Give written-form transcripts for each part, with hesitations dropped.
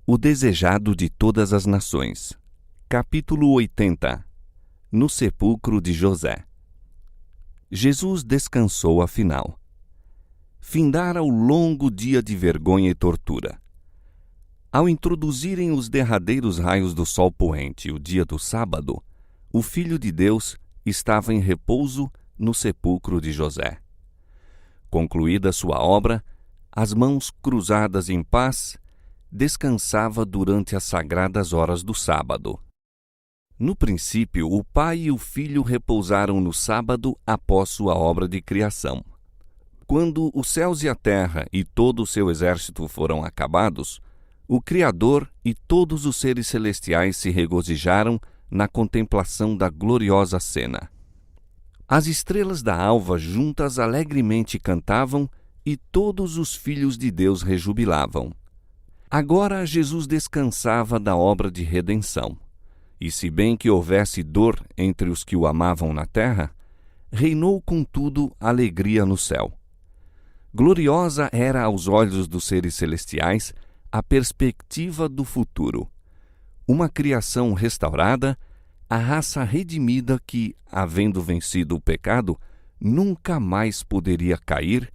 O desejado de todas as nações. Capítulo 80. No sepulcro de José. Jesus descansou afinal. Findara o longo dia de vergonha e tortura. Ao introduzirem os derradeiros raios do sol poente o dia do sábado, o Filho de Deus estava em repouso no sepulcro de José. Concluída sua obra, as mãos cruzadas em paz, descansava durante as sagradas horas do sábado. No princípio, o Pai e o Filho repousaram no sábado após sua obra de criação. Quando os céus e a terra e todo o seu exército foram acabados, o Criador e todos os seres celestiais se regozijaram na contemplação da gloriosa cena. As estrelas da alva juntas alegremente cantavam e todos os filhos de Deus rejubilavam. Agora Jesus descansava da obra de redenção. E se bem que houvesse dor entre os que o amavam na terra, reinou contudo alegria no céu. Gloriosa era aos olhos dos seres celestiais a perspectiva do futuro. Uma criação restaurada, a raça redimida que, havendo vencido o pecado, nunca mais poderia cair,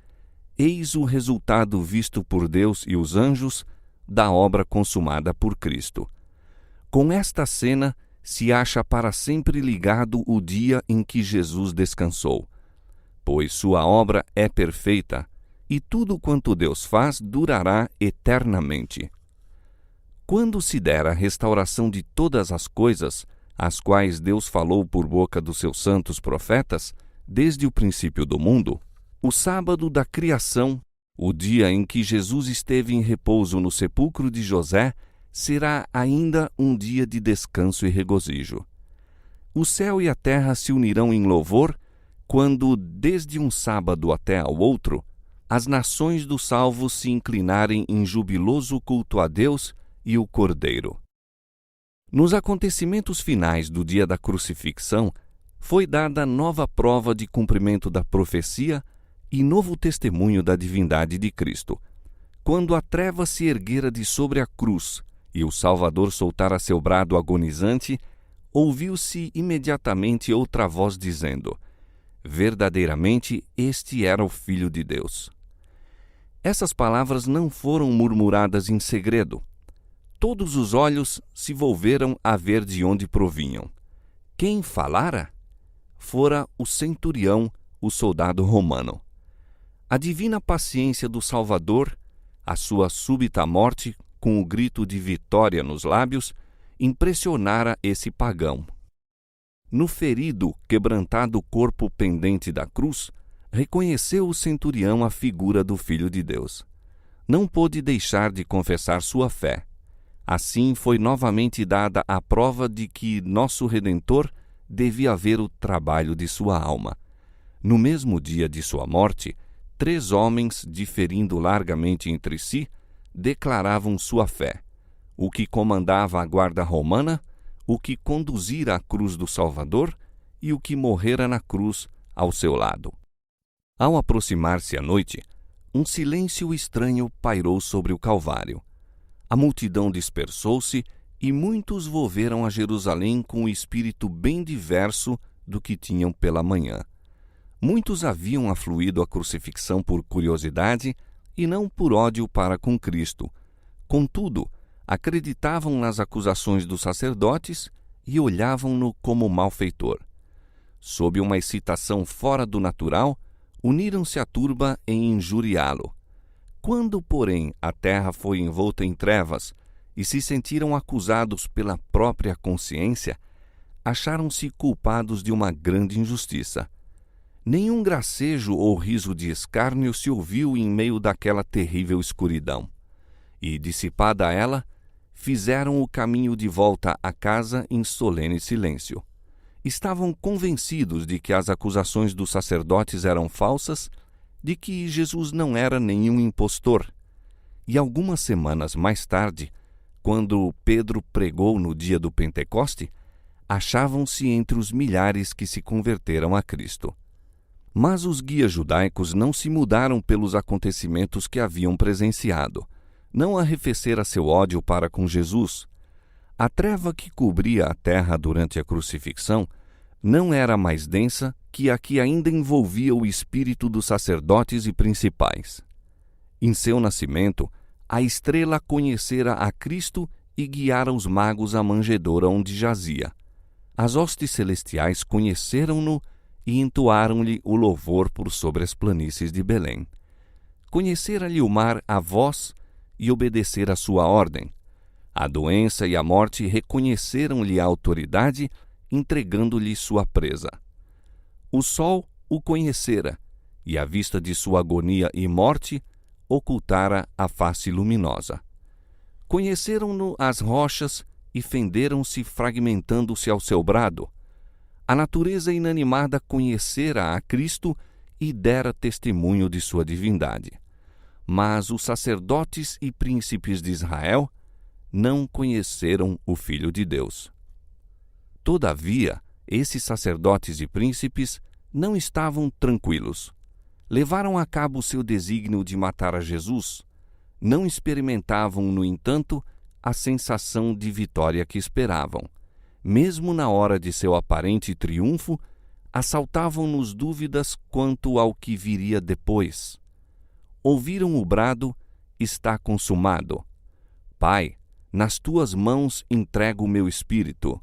eis o resultado visto por Deus e os anjos da obra consumada por Cristo. Com esta cena se acha para sempre ligado o dia em que Jesus descansou, pois sua obra é perfeita e tudo quanto Deus faz durará eternamente. Quando se der a restauração de todas as coisas, as quais Deus falou por boca dos seus santos profetas, desde o princípio do mundo, o sábado da criação, o dia em que Jesus esteve em repouso no sepulcro de José, será ainda um dia de descanso e regozijo. O céu e a terra se unirão em louvor quando, desde um sábado até ao outro, as nações dos salvos se inclinarem em jubiloso culto a Deus e o Cordeiro. Nos acontecimentos finais do dia da crucifixão, foi dada nova prova de cumprimento da profecia e novo testemunho da divindade de Cristo. Quando a treva se erguera de sobre a cruz e o Salvador soltara seu brado agonizante, ouviu-se imediatamente outra voz dizendo: verdadeiramente este era o Filho de Deus. Essas palavras não foram murmuradas em segredo. Todos os olhos se volveram a ver de onde provinham. Quem falara? Fora o centurião, o soldado romano. A divina paciência do Salvador, a sua súbita morte, com o grito de vitória nos lábios, impressionara esse pagão. No ferido, quebrantado corpo pendente da cruz, reconheceu o centurião a figura do Filho de Deus. Não pôde deixar de confessar sua fé. Assim foi novamente dada a prova de que nosso Redentor devia ver o trabalho de sua alma. No mesmo dia de sua morte, 3 homens, diferindo largamente entre si, declaravam sua fé: o que comandava a guarda romana, o que conduzira a cruz do Salvador e o que morrera na cruz ao seu lado. Ao aproximar-se a noite, um silêncio estranho pairou sobre o Calvário. A multidão dispersou-se e muitos volveram a Jerusalém com o espírito bem diverso do que tinham pela manhã. Muitos haviam afluído à crucifixão por curiosidade e não por ódio para com Cristo. Contudo, acreditavam nas acusações dos sacerdotes e olhavam-no como malfeitor. Sob uma excitação fora do natural, uniram-se à turba em injuriá-lo. Quando, porém, a terra foi envolta em trevas e se sentiram acusados pela própria consciência, acharam-se culpados de uma grande injustiça. Nenhum gracejo ou riso de escárnio se ouviu em meio daquela terrível escuridão. E, dissipada ela, fizeram o caminho de volta à casa em solene silêncio. Estavam convencidos de que as acusações dos sacerdotes eram falsas, de que Jesus não era nenhum impostor. E algumas semanas mais tarde, quando Pedro pregou no dia do Pentecoste, achavam-se entre os milhares que se converteram a Cristo. Mas os guias judaicos não se mudaram pelos acontecimentos que haviam presenciado. não arrefecera seu ódio para com Jesus. A treva que cobria a terra durante a crucifixão não era mais densa que a que ainda envolvia o espírito dos sacerdotes e principais. Em seu nascimento, a estrela conhecera a Cristo e guiara os magos à manjedoura onde jazia. As hostes celestiais conheceram-no e entoaram-lhe o louvor por sobre as planícies de Belém. Conhecera-lhe o mar a voz e obedecera a sua ordem. A doença e a morte reconheceram-lhe a autoridade, entregando-lhe sua presa. O sol o conhecera, e à vista de sua agonia e morte, ocultara a face luminosa. Conheceram-no as rochas e fenderam-se, fragmentando-se ao seu brado. A natureza inanimada conhecera a Cristo e dera testemunho de sua divindade. Mas os sacerdotes e príncipes de Israel não conheceram o Filho de Deus. Todavia, esses sacerdotes e príncipes não estavam tranquilos. Levaram a cabo seu desígnio de matar a Jesus. Não experimentavam, no entanto, a sensação de vitória que esperavam. Mesmo na hora de seu aparente triunfo, assaltavam-nos dúvidas quanto ao que viria depois. Ouviram o brado: está consumado. Pai, nas tuas mãos entrego o meu espírito.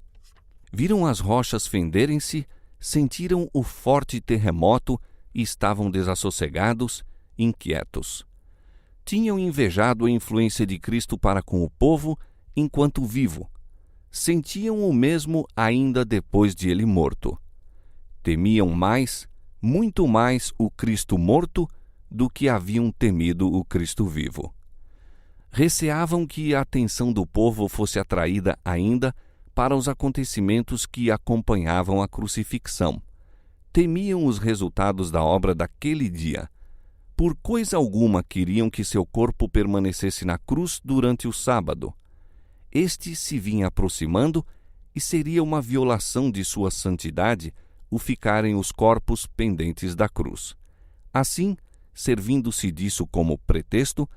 Viram as rochas fenderem-se, sentiram o forte terremoto e estavam desassossegados, inquietos. Tinham invejado a influência de Cristo para com o povo enquanto vivo. Sentiam o mesmo ainda depois de ele morto. Temiam mais, muito mais, o Cristo morto do que haviam temido o Cristo vivo. Receavam que a atenção do povo fosse atraída ainda para os acontecimentos que acompanhavam a crucifixão. Temiam os resultados da obra daquele dia. Por coisa alguma queriam que seu corpo permanecesse na cruz durante o sábado. Este se vinha aproximando e seria uma violação de sua santidade o ficarem os corpos pendentes da cruz. Assim, servindo-se disso como pretexto,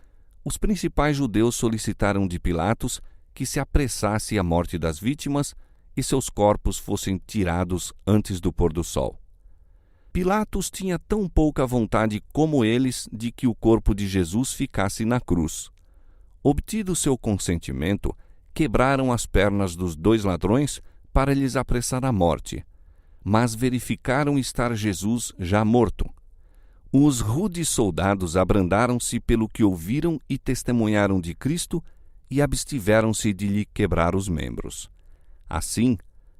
os principais judeus solicitaram de Pilatos que se apressasse a morte das vítimas e seus corpos fossem tirados antes do pôr do sol. Pilatos tinha tão pouca vontade como eles de que o corpo de Jesus ficasse na cruz. Obtido seu consentimento, quebraram as pernas dos 2 ladrões para lhes apressar a morte, mas verificaram estar Jesus já morto. Os rudes soldados abrandaram-se pelo que ouviram e testemunharam de Cristo e abstiveram-se de lhe quebrar os membros. Assim,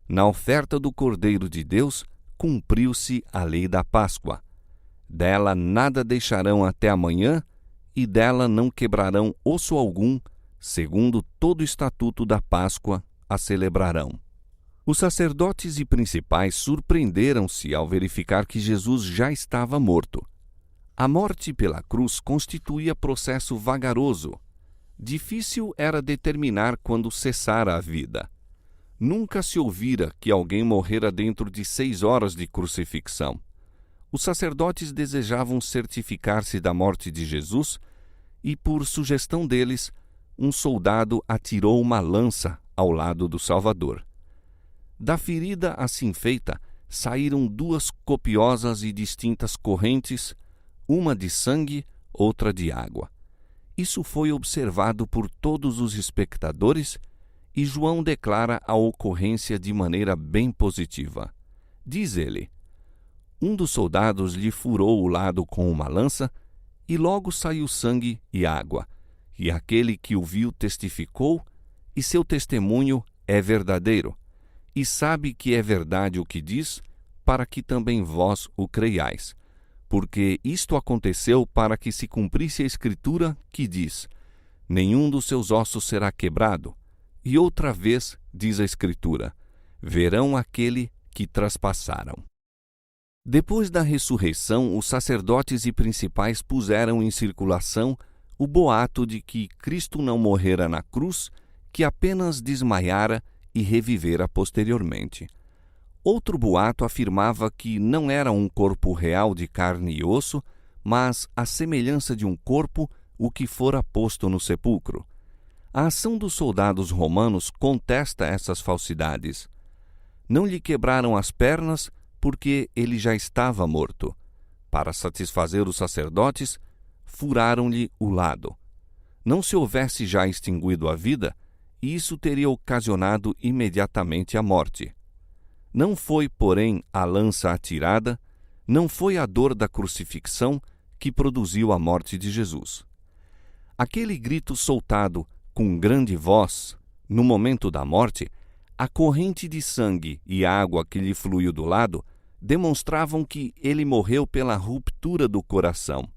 na oferta do Cordeiro de Deus, cumpriu-se a lei da Páscoa. Dela nada deixarão até amanhã, e dela não quebrarão osso algum, segundo todo o estatuto da Páscoa a celebrarão. Os sacerdotes e principais surpreenderam-se ao verificar que Jesus já estava morto. A morte pela cruz constituía processo vagaroso. Difícil era determinar quando cessara a vida. Nunca se ouvira que alguém morrera dentro de 6 horas de crucifixão. Os sacerdotes desejavam certificar-se da morte de Jesus e, por sugestão deles, um soldado atirou uma lança ao lado do Salvador. Da ferida assim feita saíram 2 copiosas e distintas correntes, uma de sangue, outra de água. Isso foi observado por todos os espectadores e João declara a ocorrência de maneira bem positiva. Diz ele: um dos soldados lhe furou o lado com uma lança e logo saiu sangue e água, e aquele que o viu testificou, e seu testemunho é verdadeiro, e sabe que é verdade o que diz, para que também vós o creiais. Porque isto aconteceu para que se cumprisse a Escritura que diz: nenhum dos seus ossos será quebrado. E outra vez, diz a Escritura: verão aquele que traspassaram. Depois da ressurreição, os sacerdotes e principais puseram em circulação o boato de que Cristo não morrera na cruz, que apenas desmaiara e revivera posteriormente. Outro boato afirmava que não era um corpo real de carne e osso, mas, à semelhança de um corpo, o que fora posto no sepulcro. A ação dos soldados romanos contesta essas falsidades. Não lhe quebraram as pernas porque ele já estava morto. Para satisfazer os sacerdotes, furaram-lhe o lado. Não se houvesse já extinguido a vida, isso teria ocasionado imediatamente a morte. Não foi, porém, a lança atirada, não foi a dor da crucifixão que produziu a morte de Jesus. Aquele grito soltado com grande voz, no momento da morte, a corrente de sangue e água que lhe fluiu do lado demonstravam que ele morreu pela ruptura do coração.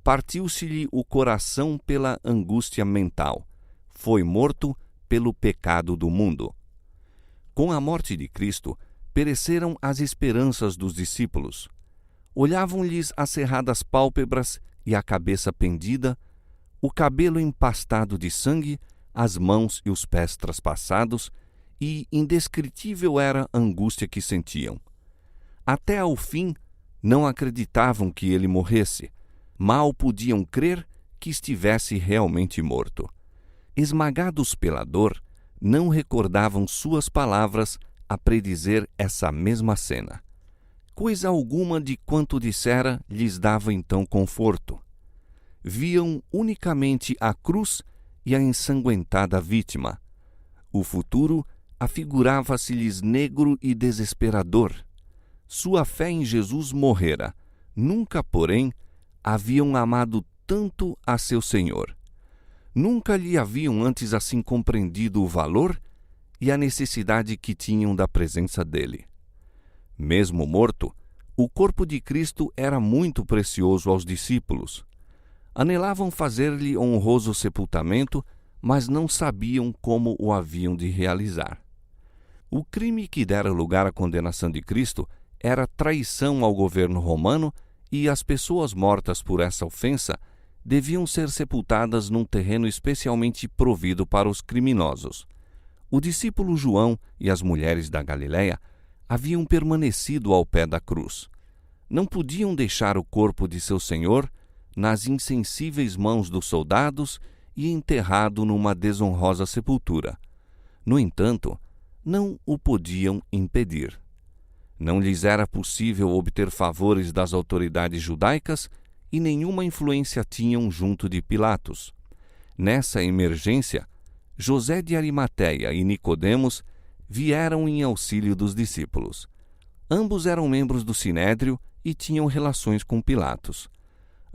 Partiu-se-lhe o coração pela angústia mental. Foi morto pelo pecado do mundo. Com a morte de Cristo, pereceram as esperanças dos discípulos. Olhavam-lhes as cerradas pálpebras e a cabeça pendida, o cabelo empastado de sangue, as mãos e os pés traspassados, e indescritível era a angústia que sentiam. Até ao fim, não acreditavam que ele morresse. Mal podiam crer que estivesse realmente morto. Esmagados pela dor, não recordavam suas palavras a predizer essa mesma cena. Coisa alguma de quanto dissera lhes dava então conforto. Viam unicamente a cruz e a ensanguentada vítima. O futuro afigurava-se-lhes negro e desesperador. Sua fé em Jesus morrera. Nunca, porém, haviam amado tanto a seu Senhor. Nunca lhe haviam antes assim compreendido o valor e a necessidade que tinham da presença dele. Mesmo morto, o corpo de Cristo era muito precioso aos discípulos. Anelavam fazer-lhe honroso sepultamento, mas não sabiam como o haviam de realizar. O crime que dera lugar à condenação de Cristo era traição ao governo romano, e as pessoas mortas por essa ofensa deviam ser sepultadas num terreno especialmente provido para os criminosos. O discípulo João e as mulheres da Galiléia haviam permanecido ao pé da cruz. Não podiam deixar o corpo de seu Senhor nas insensíveis mãos dos soldados e enterrado numa desonrosa sepultura. No entanto, não o podiam impedir. Não lhes era possível obter favores das autoridades judaicas e nenhuma influência tinham junto de Pilatos. Nessa emergência, José de Arimateia e Nicodemos vieram em auxílio dos discípulos. Ambos eram membros do Sinédrio e tinham relações com Pilatos.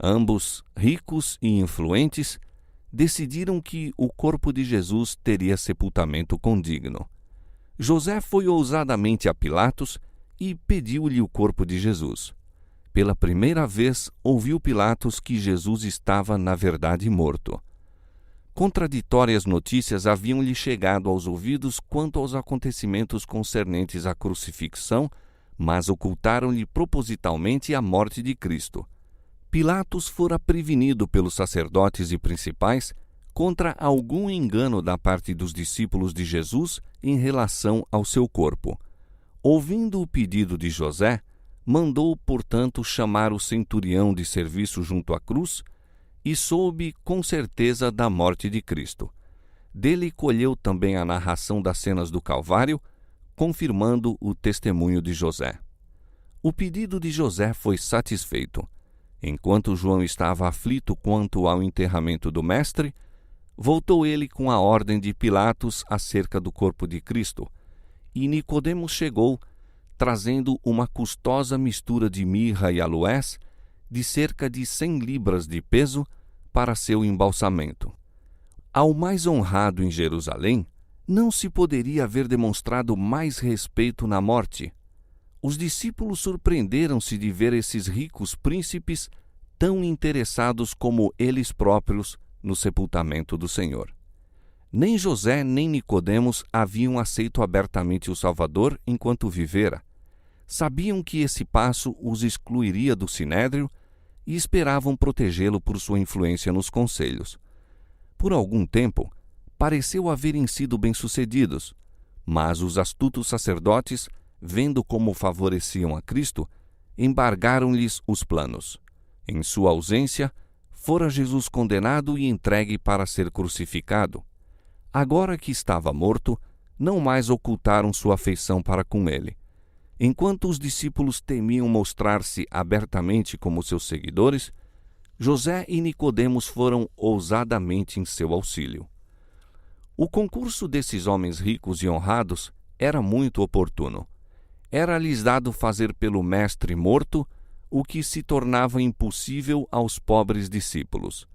Ambos, ricos e influentes, decidiram que o corpo de Jesus teria sepultamento condigno. José foi ousadamente a Pilatos e pediu-lhe o corpo de Jesus. Pela primeira vez, ouviu Pilatos que Jesus estava, na verdade, morto. Contraditórias notícias haviam-lhe chegado aos ouvidos quanto aos acontecimentos concernentes à crucifixão, mas ocultaram-lhe propositalmente a morte de Cristo. Pilatos fora prevenido pelos sacerdotes e principais contra algum engano da parte dos discípulos de Jesus em relação ao seu corpo. Ouvindo o pedido de José, mandou, portanto, chamar o centurião de serviço junto à cruz e soube com certeza da morte de Cristo. Dele colheu também a narração das cenas do Calvário, confirmando o testemunho de José. O pedido de José foi satisfeito. Enquanto João estava aflito quanto ao enterramento do Mestre, voltou ele com a ordem de Pilatos acerca do corpo de Cristo, e Nicodemos chegou, trazendo uma custosa mistura de mirra e aloés, de cerca de 100 libras de peso, para seu embalsamento. Ao mais honrado em Jerusalém, não se poderia haver demonstrado mais respeito na morte. Os discípulos surpreenderam-se de ver esses ricos príncipes tão interessados como eles próprios no sepultamento do Senhor. Nem José nem Nicodemos haviam aceito abertamente o Salvador enquanto vivera. Sabiam que esse passo os excluiria do Sinédrio e esperavam protegê-lo por sua influência nos conselhos. Por algum tempo, pareceu haverem sido bem-sucedidos, mas os astutos sacerdotes, vendo como favoreciam a Cristo, embargaram-lhes os planos. Em sua ausência, Fora Jesus condenado e entregue para ser crucificado. Agora que estava morto, não mais ocultaram sua afeição para com ele. Enquanto os discípulos temiam mostrar-se abertamente como seus seguidores, José e Nicodemos foram ousadamente em seu auxílio. O concurso desses homens ricos e honrados era muito oportuno. Era-lhes dado fazer pelo mestre morto o que se tornava impossível aos pobres discípulos,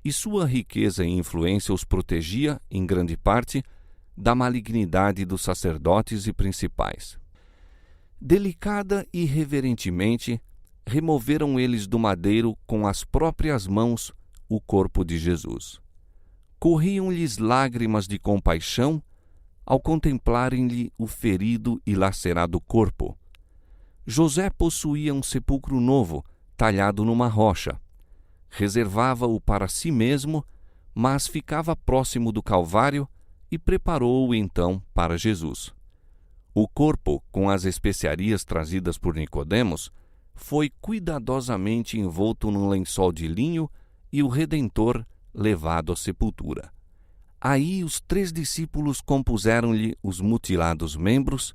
e sua riqueza e influência os protegia, em grande parte, da malignidade dos sacerdotes e principais. Delicada e reverentemente, removeram eles do madeiro com as próprias mãos o corpo de Jesus. Corriam-lhes lágrimas de compaixão ao contemplarem-lhe o ferido e lacerado corpo. José possuía um sepulcro novo, talhado numa rocha. Reservava-o para si mesmo, mas ficava próximo do Calvário e preparou-o então para Jesus. O corpo, com as especiarias trazidas por Nicodemos, foi cuidadosamente envolto num lençol de linho e o Redentor levado à sepultura. Aí os 3 discípulos compuseram-lhe os mutilados membros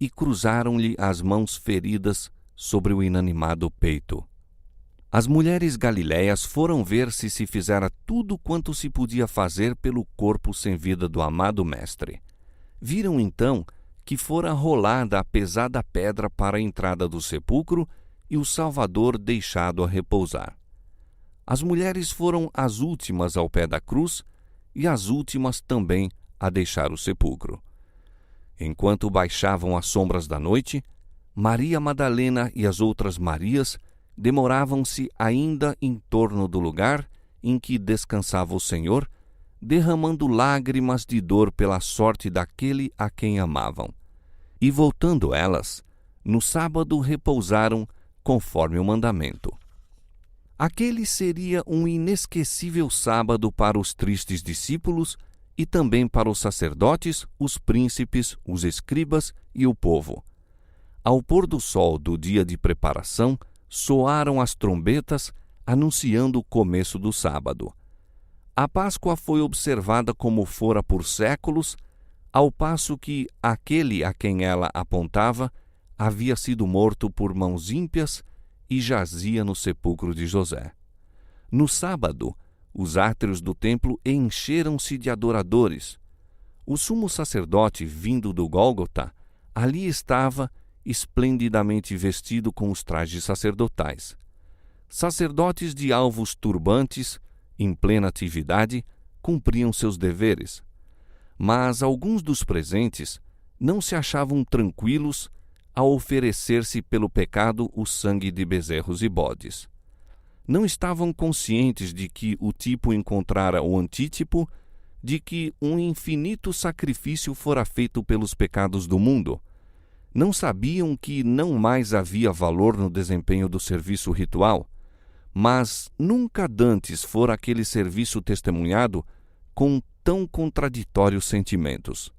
e cruzaram-lhe as mãos feridas sobre o inanimado peito. As mulheres galiléias foram ver se fizera tudo quanto se podia fazer pelo corpo sem vida do amado mestre. Viram então que fora rolada a pesada pedra para a entrada do sepulcro e o Salvador deixado a repousar. As mulheres foram as últimas ao pé da cruz e as últimas também a deixar o sepulcro. Enquanto baixavam as sombras da noite, Maria Madalena e as outras Marias demoravam-se ainda em torno do lugar em que descansava o Senhor, derramando lágrimas de dor pela sorte daquele a quem amavam. E voltando elas, no sábado repousaram conforme o mandamento. Aquele seria um inesquecível sábado para os tristes discípulos e também para os sacerdotes, os príncipes, os escribas e o povo. Ao pôr do sol do dia de preparação, soaram as trombetas, anunciando o começo do sábado. A Páscoa foi observada como fora por séculos, ao passo que aquele a quem ela apontava havia sido morto por mãos ímpias e jazia no sepulcro de José. No sábado, os átrios do templo encheram-se de adoradores. O sumo sacerdote, vindo do Gólgota, ali estava, esplendidamente vestido com os trajes sacerdotais. Sacerdotes de alvos turbantes, em plena atividade, cumpriam seus deveres. Mas alguns dos presentes não se achavam tranquilos ao oferecer-se pelo pecado o sangue de bezerros e bodes. Não estavam conscientes de que o tipo encontrara o antítipo, de que um infinito sacrifício fora feito pelos pecados do mundo. Não sabiam que não mais havia valor no desempenho do serviço ritual, mas nunca dantes fora aquele serviço testemunhado com tão contraditórios sentimentos.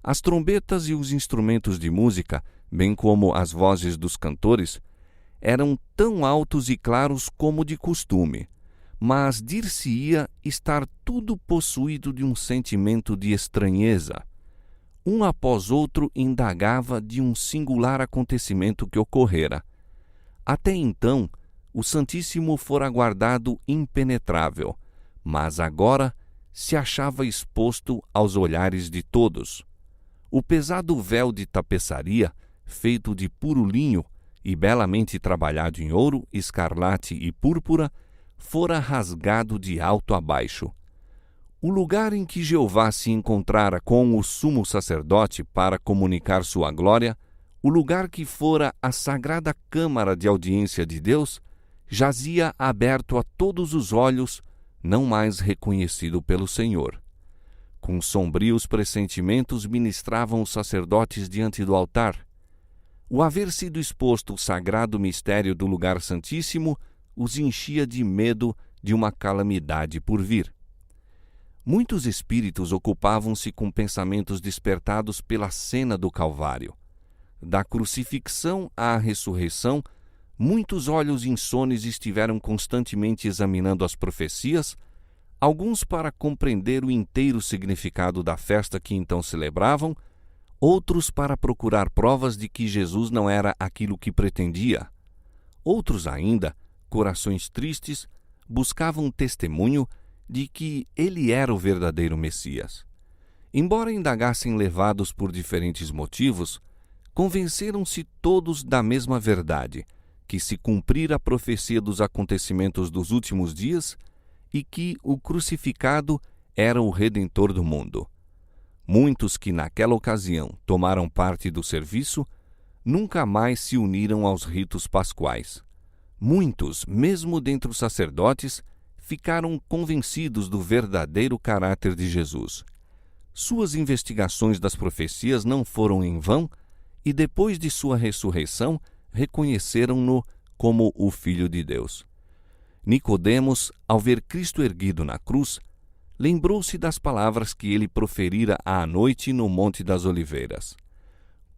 As trombetas e os instrumentos de música, bem como as vozes dos cantores, eram tão altos e claros como de costume, mas dir-se-ia estar tudo possuído de um sentimento de estranheza. Um após outro indagava de um singular acontecimento que ocorrera. Até então, o Santíssimo fora guardado impenetrável, mas agora se achava exposto aos olhares de todos. O pesado véu de tapeçaria, feito de puro linho e belamente trabalhado em ouro, escarlate e púrpura, fora rasgado de alto a baixo. O lugar em que Jeová se encontrara com o sumo sacerdote para comunicar sua glória, o lugar que fora a sagrada câmara de audiência de Deus, jazia aberto a todos os olhos, não mais reconhecido pelo Senhor. Com sombrios pressentimentos ministravam os sacerdotes diante do altar. O haver sido exposto o sagrado mistério do lugar santíssimo os enchia de medo de uma calamidade por vir. Muitos espíritos ocupavam-se com pensamentos despertados pela cena do Calvário. Da crucifixão à ressurreição, Muitos olhos insones estiveram constantemente examinando as profecias, alguns para compreender o inteiro significado da festa que então celebravam, outros para procurar provas de que Jesus não era aquilo que pretendia. Outros ainda, corações tristes, buscavam testemunho de que ele era o verdadeiro Messias. Embora indagassem levados por diferentes motivos, convenceram-se todos da mesma verdade, que se cumprira a profecia dos acontecimentos dos últimos dias e que o crucificado era o Redentor do mundo. Muitos que naquela ocasião tomaram parte do serviço nunca mais se uniram aos ritos pascuais. Muitos, mesmo dentre os sacerdotes, ficaram convencidos do verdadeiro caráter de Jesus. Suas investigações das profecias não foram em vão e, depois de sua ressurreição, reconheceram-no como o Filho de Deus. Nicodemos, ao ver Cristo erguido na cruz, lembrou-se das palavras que ele proferira à noite no Monte das Oliveiras.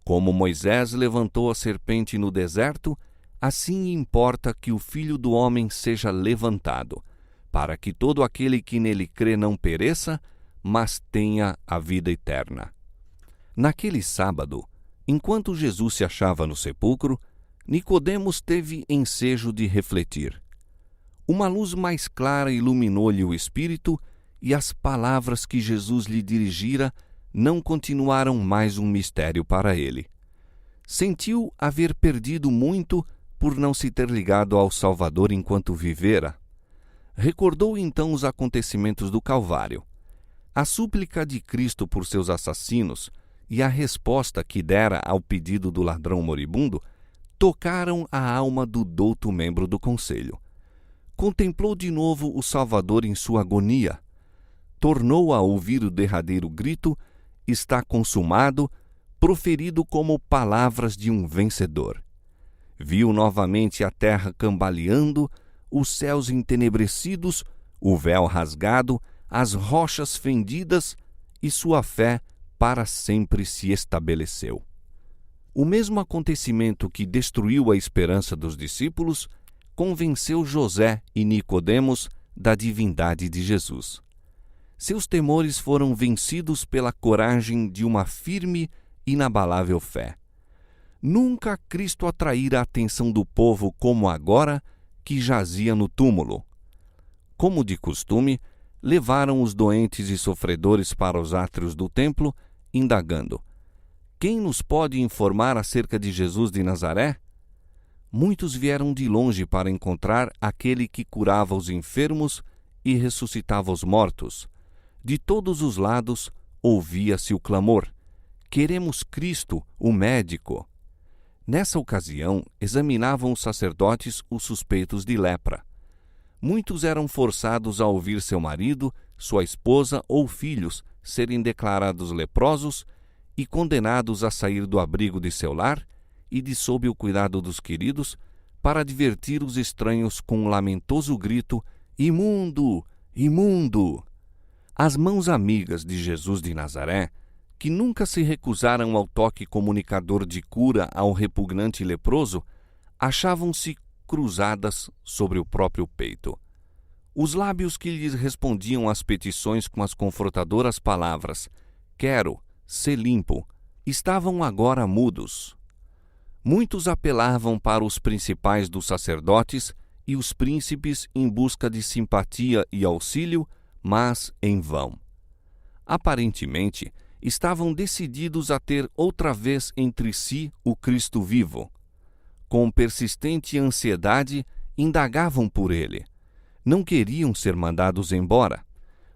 Como Moisés levantou a serpente no deserto, assim importa que o Filho do Homem seja levantado, para que todo aquele que nele crê não pereça, mas tenha a vida eterna. Naquele sábado, enquanto Jesus se achava no sepulcro, Nicodemos teve ensejo de refletir. Uma luz mais clara iluminou-lhe o espírito, e as palavras que Jesus lhe dirigira não continuaram mais um mistério para ele. Sentiu haver perdido muito por não se ter ligado ao Salvador enquanto vivera. Recordou então os acontecimentos do Calvário. A súplica de Cristo por seus assassinos e a resposta que dera ao pedido do ladrão moribundo tocaram a alma do douto membro do conselho. Contemplou de novo o Salvador em sua agonia. Tornou a ouvir o derradeiro grito: "Está consumado", proferido como palavras de um vencedor. Viu novamente a terra cambaleando, os céus entenebrecidos, o véu rasgado, as rochas fendidas, e sua fé para sempre se estabeleceu. O mesmo acontecimento que destruiu a esperança dos discípulos convenceu José e Nicodemos da divindade de Jesus. Seus temores foram vencidos pela coragem de uma firme e inabalável fé. Nunca Cristo atraíra a atenção do povo como agora, que jazia no túmulo. Como de costume, levaram os doentes e sofredores para os átrios do templo, indagando: "Quem nos pode informar acerca de Jesus de Nazaré?" Muitos vieram de longe para encontrar aquele que curava os enfermos e ressuscitava os mortos. De todos os lados ouvia-se o clamor: "Queremos Cristo, o médico." Nessa ocasião, examinavam os sacerdotes os suspeitos de lepra. Muitos eram forçados a ouvir seu marido, sua esposa ou filhos serem declarados leprosos e condenados a sair do abrigo de seu lar e de sob o cuidado dos queridos, para advertir os estranhos com um lamentoso grito: "Imundo! Imundo!" As mãos amigas de Jesus de Nazaré, que nunca se recusaram ao toque comunicador de cura ao repugnante leproso, achavam-se cruzadas sobre o próprio peito. Os lábios que lhes respondiam às petições com as confortadoras palavras: "Quero ser limpo", estavam agora mudos. Muitos apelavam para os principais dos sacerdotes e os príncipes em busca de simpatia e auxílio, mas em vão. Aparentemente, estavam decididos a ter outra vez entre si o Cristo vivo. Com persistente ansiedade, indagavam por ele. Não queriam ser mandados embora,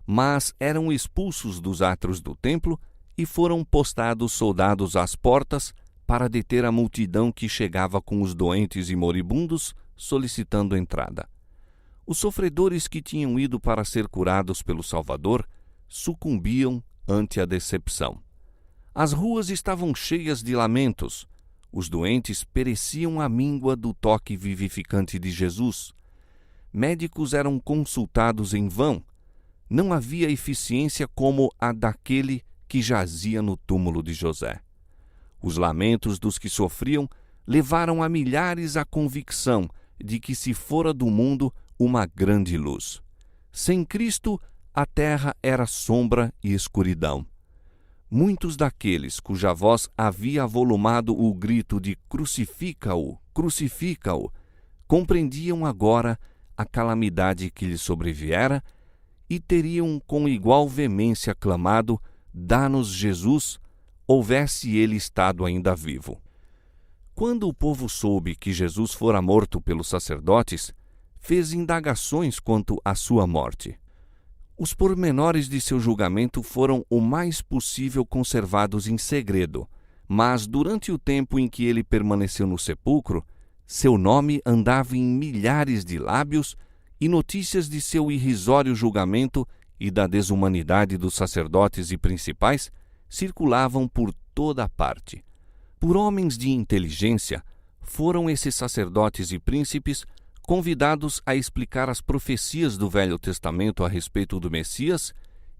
mas eram expulsos dos átrios do templo e foram postados soldados às portas para deter a multidão que chegava com os doentes e moribundos solicitando entrada. Os sofredores que tinham ido para ser curados pelo Salvador sucumbiam ante a decepção. As ruas estavam cheias de lamentos. Os doentes pereciam à míngua do toque vivificante de Jesus. Médicos eram consultados em vão. Não havia eficiência como a daquele que jazia no túmulo de José. Os lamentos dos que sofriam levaram a milhares a convicção de que se fora do mundo uma grande luz. Sem Cristo, a terra era sombra e escuridão. Muitos daqueles cuja voz havia avolumado o grito de crucifica-o, crucifica-o, compreendiam agora a calamidade que lhe sobreviera e teriam com igual veemência clamado: dá-nos Jesus, houvesse ele estado ainda vivo. Quando o povo soube que Jesus fora morto pelos sacerdotes, fez indagações quanto à sua morte. Os pormenores de seu julgamento foram o mais possível conservados em segredo, mas durante o tempo em que ele permaneceu no sepulcro, seu nome andava em milhares de lábios e notícias de seu irrisório julgamento e da desumanidade dos sacerdotes e principais circulavam por toda a parte. Por homens de inteligência, foram esses sacerdotes e príncipes convidados a explicar as profecias do Velho Testamento a respeito do Messias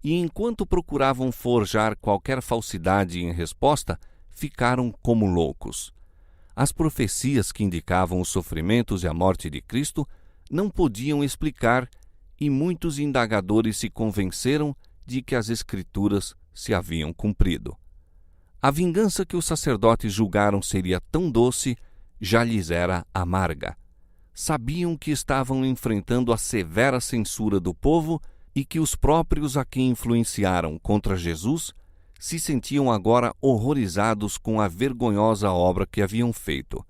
e, enquanto procuravam forjar qualquer falsidade em resposta, ficaram como loucos. As profecias que indicavam os sofrimentos e a morte de Cristo não podiam explicar e muitos indagadores se convenceram de que as Escrituras se haviam cumprido. A vingança que os sacerdotes julgaram seria tão doce, já lhes era amarga. Sabiam que estavam enfrentando a severa censura do povo e que os próprios a quem influenciaram contra Jesus se sentiam agora horrorizados com a vergonhosa obra que haviam feito.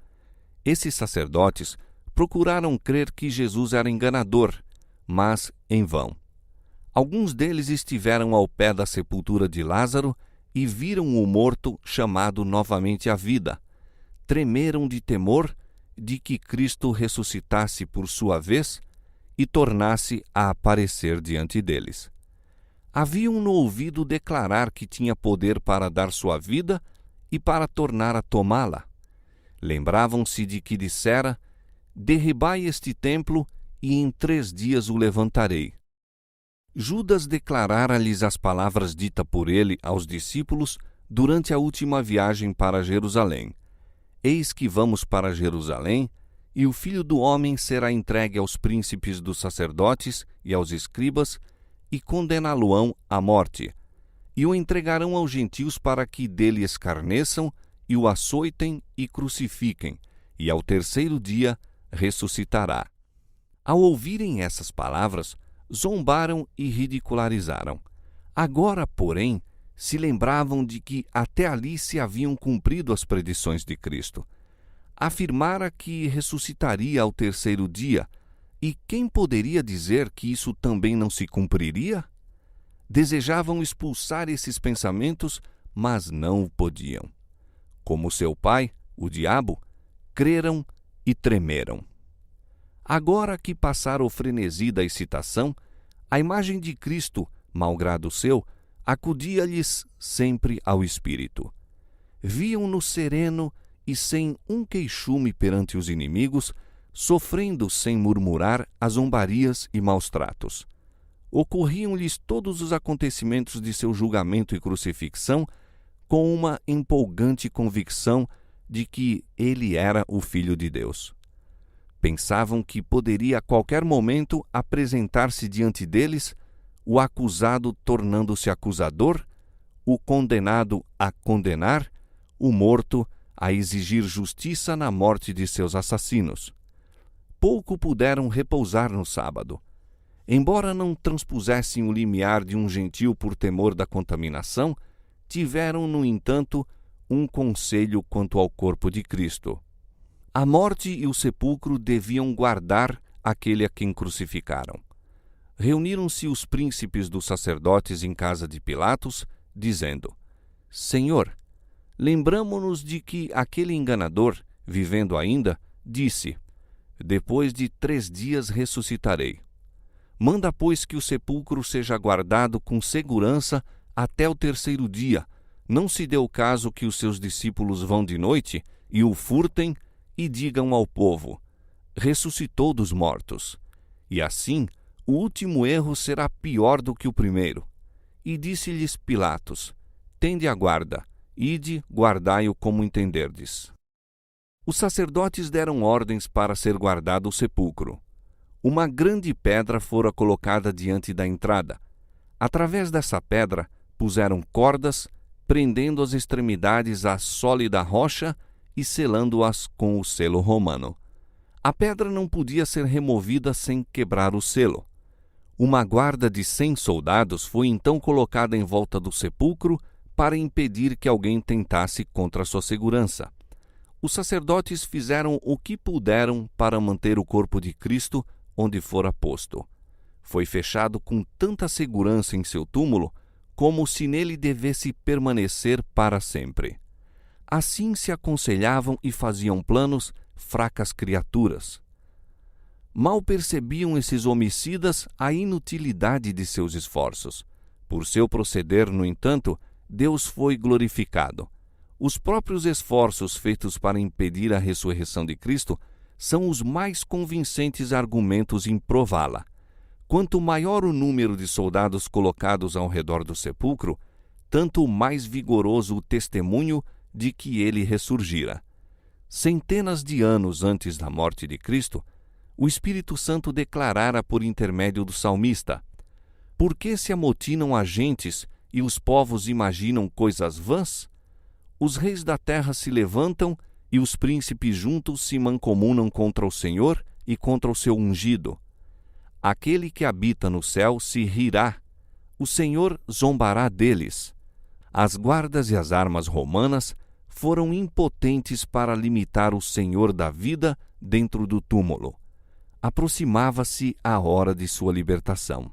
Esses sacerdotes procuraram crer que Jesus era enganador, mas em vão. Alguns deles estiveram ao pé da sepultura de Lázaro e viram o morto chamado novamente à vida. Tremeram de temor de que Cristo ressuscitasse por sua vez e tornasse a aparecer diante deles. Haviam-no ouvido declarar que tinha poder para dar sua vida e para tornar a tomá-la. Lembravam-se de que dissera: derribai este templo e em 3 dias o levantarei. Judas declarara-lhes as palavras ditas por ele aos discípulos durante a última viagem para Jerusalém. Eis que vamos para Jerusalém, e o Filho do Homem será entregue aos príncipes dos sacerdotes e aos escribas, e condená-lo-ão à morte, e o entregarão aos gentios para que dele escarneçam, e o açoitem e crucifiquem, e ao 3º dia ressuscitará. Ao ouvirem essas palavras, zombaram e ridicularizaram. Agora, porém, se lembravam de que até ali se haviam cumprido as predições de Cristo. Afirmara que ressuscitaria ao 3º dia, e quem poderia dizer que isso também não se cumpriria? Desejavam expulsar esses pensamentos, mas não o podiam. Como seu pai, o diabo, creram e tremeram. Agora que passara o frenesi da excitação, a imagem de Cristo, malgrado seu, acudia-lhes sempre ao espírito. Viam-no sereno e sem um queixume perante os inimigos, sofrendo sem murmurar as zombarias e maus tratos. Ocorriam-lhes todos os acontecimentos de seu julgamento e crucifixão com uma empolgante convicção de que ele era o Filho de Deus. Pensavam que poderia a qualquer momento apresentar-se diante deles o acusado tornando-se acusador, o condenado a condenar, o morto a exigir justiça na morte de seus assassinos. Pouco puderam repousar no sábado. Embora não transpusessem o limiar de um gentil por temor da contaminação, tiveram, no entanto, um conselho quanto ao corpo de Cristo. A morte e o sepulcro deviam guardar aquele a quem crucificaram. Reuniram-se os príncipes dos sacerdotes em casa de Pilatos, dizendo: Senhor, lembramo-nos de que aquele enganador, vivendo ainda, disse: depois de 3 dias ressuscitarei. Manda, pois, que o sepulcro seja guardado com segurança até o 3º dia. Não se dê o caso que os seus discípulos vão de noite e o furtem e digam ao povo: ressuscitou dos mortos. E assim, o último erro será pior do que o primeiro. E disse-lhes Pilatos: tende a guarda, ide, guardai-o como entenderdes. Os sacerdotes deram ordens para ser guardado o sepulcro. Uma grande pedra fora colocada diante da entrada. Através dessa pedra, puseram cordas, prendendo as extremidades à sólida rocha e selando-as com o selo romano. A pedra não podia ser removida sem quebrar o selo. Uma guarda de 100 soldados foi então colocada em volta do sepulcro para impedir que alguém tentasse contra sua segurança. Os sacerdotes fizeram o que puderam para manter o corpo de Cristo onde fora posto. Foi fechado com tanta segurança em seu túmulo como se nele devesse permanecer para sempre. Assim se aconselhavam e faziam planos fracas criaturas. Mal percebiam esses homicidas a inutilidade de seus esforços. Por seu proceder, no entanto, Deus foi glorificado. Os próprios esforços feitos para impedir a ressurreição de Cristo são os mais convincentes argumentos em prová-la. Quanto maior o número de soldados colocados ao redor do sepulcro, tanto mais vigoroso o testemunho de que ele ressurgira. Centenas de anos antes da morte de Cristo, o Espírito Santo declarara por intermédio do salmista: Por que se amotinam as gentes e os povos imaginam coisas vãs? Os reis da terra se levantam e os príncipes juntos se mancomunam contra o Senhor e contra o seu ungido. Aquele que habita no céu se rirá, o Senhor zombará deles. As guardas e as armas romanas foram impotentes para limitar o Senhor da vida dentro do túmulo. Aproximava-se a hora de sua libertação.